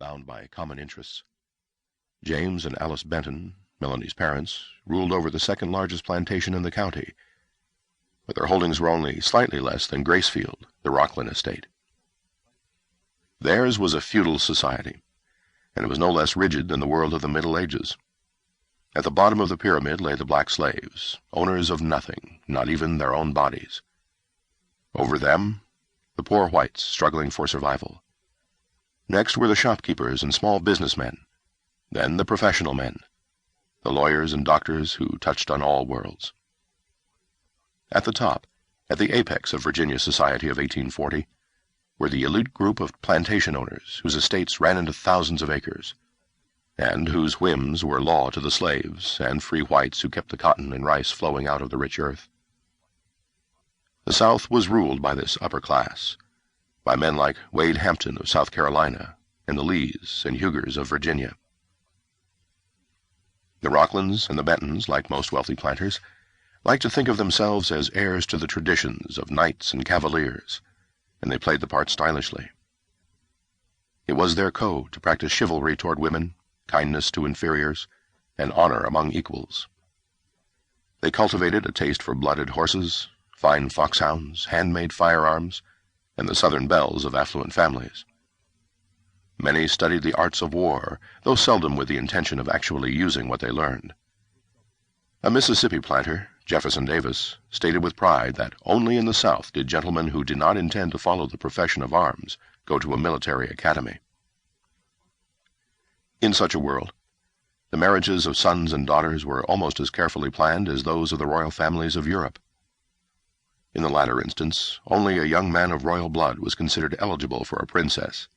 bound by common interests. James and Alice Benton, Melanie's parents, ruled over the second largest plantation in the county, but their holdings were only slightly less than Gracefield, the Rocklin estate. Theirs was a feudal society, and it was no less rigid than the world of the Middle Ages. At the bottom of the pyramid lay the black slaves, owners of nothing, not even their own bodies. Over them, the poor whites struggling for survival. Next were the shopkeepers and small businessmen, then the professional men, the lawyers and doctors who touched on all worlds. At the top, at the apex of Virginia society of 1840, were the elite group of plantation owners whose estates ran into thousands of acres, and whose whims were law to the slaves and free whites who kept the cotton and rice flowing out of the rich earth. The South was ruled by this upper class, by men like Wade Hampton of South Carolina and the Lees and Hugers of Virginia. The Rocklins and the Bentons, like most wealthy planters, liked to think of themselves as heirs to the traditions of knights and cavaliers, and they played the part stylishly. It was their code to practice chivalry toward women, kindness to inferiors, and honor among equals. They cultivated a taste for blooded horses, fine foxhounds, handmade firearms, and the southern belles of affluent families. Many studied the arts of war, though seldom with the intention of actually using what they learned. A Mississippi planter, Jefferson Davis, stated with pride that only in the South did gentlemen who did not intend to follow the profession of arms go to a military academy. In such a world, the marriages of sons and daughters were almost as carefully planned as those of the royal families of Europe. In the latter instance, only a young man of royal blood was considered eligible for a princess.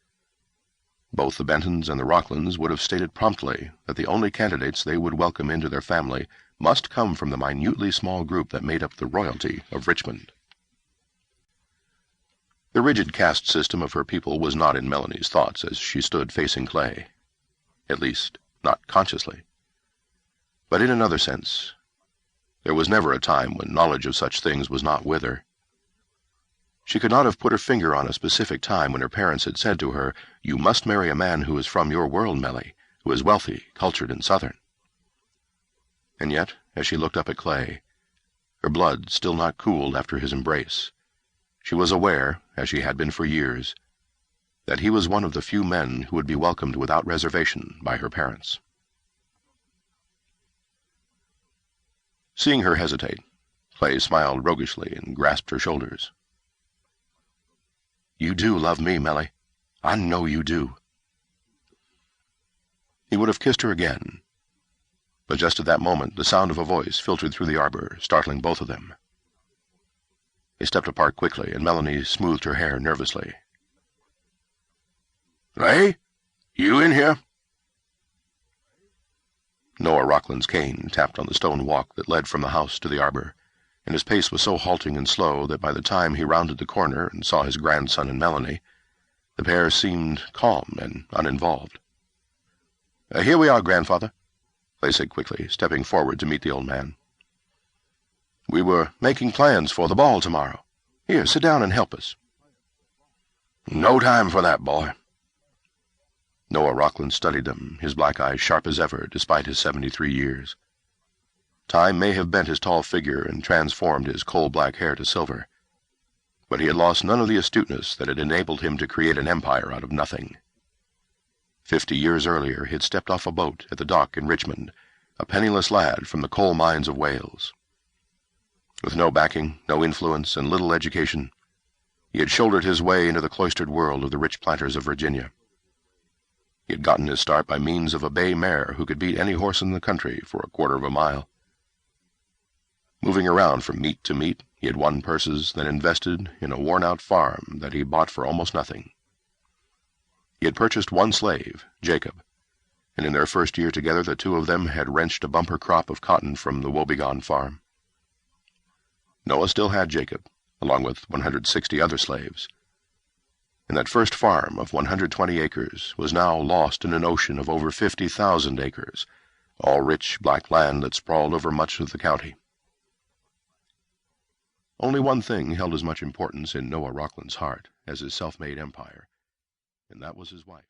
Both the Bentons and the Rocklins would have stated promptly that the only candidates they would welcome into their family must come from the minutely small group that made up the royalty of Richmond. The rigid caste system of her people was not in Melanie's thoughts as she stood facing Clay. At least, not consciously. But in another sense, there was never a time when knowledge of such things was not with her. She could not have put her finger on a specific time when her parents had said to her, "You must marry a man who is from your world, Mellie, who is wealthy, cultured, and Southern." And yet, as she looked up at Clay, her blood still not cooled after his embrace, she was aware, as she had been for years, that he was one of the few men who would be welcomed without reservation by her parents. Seeing her hesitate, Clay smiled roguishly and grasped her shoulders. "You do love me, Mellie. I know you do." He would have kissed her again, but just at that moment the sound of a voice filtered through the arbor, startling both of them. They stepped apart quickly, and Melanie smoothed her hair nervously. "Clay, you in here?" Noah Rocklin's cane tapped on the stone walk that led from the house to the arbor, and his pace was so halting and slow that by the time he rounded the corner and saw his grandson and Melanie, the pair seemed calm and uninvolved. "Here we are, grandfather," Clay said quickly, stepping forward to meet the old man. "We were making plans for the ball tomorrow. Here, sit down and help us." "No time for that, boy." Noah Rocklin studied them, his black eyes sharp as ever, despite his 73 years. Time may have bent his tall figure and transformed his coal-black hair to silver, but he had lost none of the astuteness that had enabled him to create an empire out of nothing. 50 years earlier he had stepped off a boat at the dock in Richmond, a penniless lad from the coal mines of Wales. With no backing, no influence, and little education, he had shouldered his way into the cloistered world of the rich planters of Virginia. He had gotten his start by means of a bay mare who could beat any horse in the country for a quarter of a mile. Moving around from meet to meet, he had won purses, then invested in a worn-out farm that he bought for almost nothing. He had purchased one slave, Jacob, and in their first year together the two of them had wrenched a bumper crop of cotton from the woebegone farm. Noah still had Jacob, along with 160 other slaves, and that first farm of 120 acres was now lost in an ocean of over 50,000 acres, all rich black land that sprawled over much of the county. Only one thing held as much importance in Noah Rocklin's heart as his self-made empire, and that was his wife.